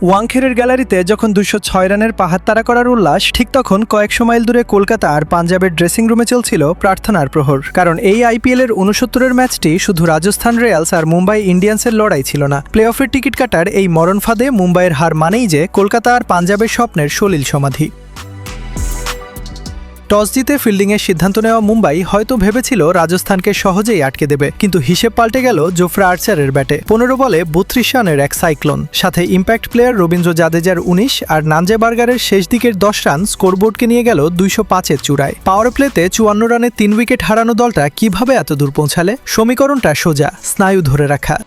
ওয়াংখেড়ের গ্যালারিতে যখন 206 রানের পাহাড় তাড়া করার উল্লাস, ঠিক তখন কয়েকশো মাইল দূরে কলকাতা আর পাঞ্জাবের ড্রেসিং রুমে চলছিল প্রার্থনার প্রহর। কারণ এই আইপিএলের 69-এর ম্যাচটি শুধু রাজস্থান রয়্যালস আর মুম্বাই ইন্ডিয়ান্সের লড়াই ছিল না। প্লে অফের টিকিট কাটার এই মরণ ফাঁদে মুম্বাইয়ের হার মানেই যে কলকাতা আর পাঞ্জাবের স্বপ্নের সলিল সমাধি। টস জিতে ফিল্ডিংয়ের সিদ্ধান্ত নেওয়া মুম্বাই হয়তো ভেবেছিল রাজস্থানকে সহজেই আটকে দেবে, কিন্তু হিসেব পাল্টে গেল জোফরা আর্চারের ব্যাটে। 15 বলে 32 রানের এক সাইক্লোন, সাথে ইম্প্যাক্ট প্লেয়ার রবীন্দ্র জাদেজার 19 আর নাঞ্জেবার্গারের শেষ দিকের 10 রান স্কোরবোর্ডকে নিয়ে গেল 205-এর চূড়ায়। পাওয়ার প্লেতে 54 রানে 3 উইকেট হারানো দলটা কিভাবে এত দূর পৌঁছালে? সমীকরণটা সোজা, স্নায়ু ধরে রাখা।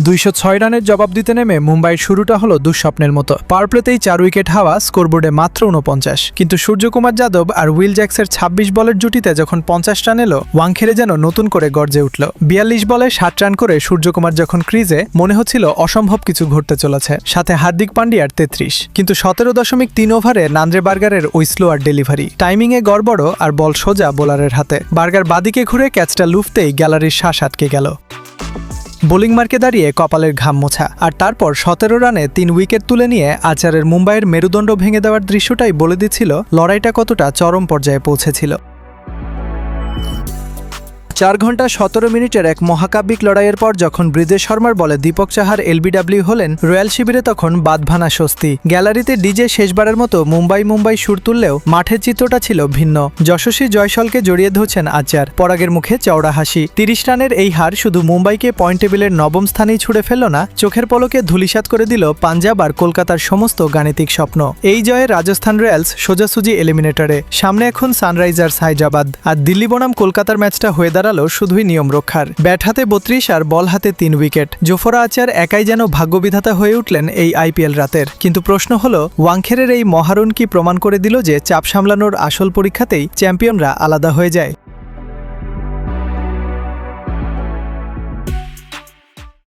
206 রানের জবাব দিতে নেমে মুম্বাইয়ের শুরুটা হলো দুঃস্বপ্নের মতো। পাওয়ার প্লেতেই 4 উইকেট হাওয়া, স্কোরবোর্ডে মাত্র 49। কিন্তু সূর্যকুমার যাদব আর উইল জ্যাক্সের 26 বলের জুটিতে যখন 50 রান এলো, ওয়াংখেড়ে যেন নতুন করে গর্জে উঠল। 42 বলে 60 রান করে সূর্যকুমার যখন ক্রিজে, মনে হচ্ছিল অসম্ভব কিছু ঘটতে চলেছে। সাথে হার্দিক পান্ডিয়ার 33। কিন্তু 17.3 ওভারে নাঞ্জেবার্গারের ওই স্লোয়ার ডেলিভারি, টাইমিংয়ে গড়বড় আর বল সোজা বোলারের হাতে। বার্গার বাদিকে ঘুরে ক্যাচটা লুফতেই গ্যালারির শ্বাস আটকে গেল। বোলিং মার্কে দাঁড়িয়ে কপালের ঘাম মোছা, আর তারপর 17 রানে 3 উইকেট তুলে নিয়ে আচারের মুম্বাইয়ের মেরুদণ্ড ভেঙে দেওয়ার দৃশ্যটাই বলে দিচ্ছিল লড়াইটা কতটা চরম পর্যায়ে পৌঁছেছিল। 4 ঘন্টা 17 মিনিটের এক মহাকাব্যিক লড়াইয়ের পর যখন ব্রিজেশ শর্মার বলে দীপক চাহার এলবিডব্লিউ হলেন, রয়্যাল শিবিরে তখন বাঁধভানা স্বস্তি। গ্যালারিতে ডিজে শেষবারের মতো মুম্বাই সুর তুললেও মাঠের চিত্রটা ছিল ভিন্ন। যশস্বী জয়সলকে জড়িয়ে ধরছেন আচার, পরাগের মুখে চওড়া হাসি। 30 রানের এই হার শুধু মুম্বাইকে পয়েন্ট টেবিলের 9ম স্থানেই ছুড়ে ফেলল না, চোখের পলকে ধূলিসাৎ করে দিল পাঞ্জাব আর কলকাতার সমস্ত গাণিতিক স্বপ্ন। এই জয়ে রাজস্থান রয়্যালস সোজাসুজি এলিমিনেটরে। সামনে এখন সানরাইজার্স হায়দ্রাবাদ, আর দিল্লি বনাম কলকাতার ম্যাচটা হয়ে দাঁড়ালো শুধুই নিয়ম রক্ষার। ব্যাট হাতে 32 আর বল হাতে 3 উইকেট। জোফরা আচার একাই যেন ভাগ্যবিধাতা হয়ে উঠলেন এই আইপিএল রাতের। কিন্তু প্রশ্ন হলো, ওয়াংখেড়ের এই মহারণ কি প্রমাণ করে দিল যে চাপ সামলানোর আসল পরীক্ষাতেই চ্যাম্পিয়নরা আলাদা হয়ে যায়?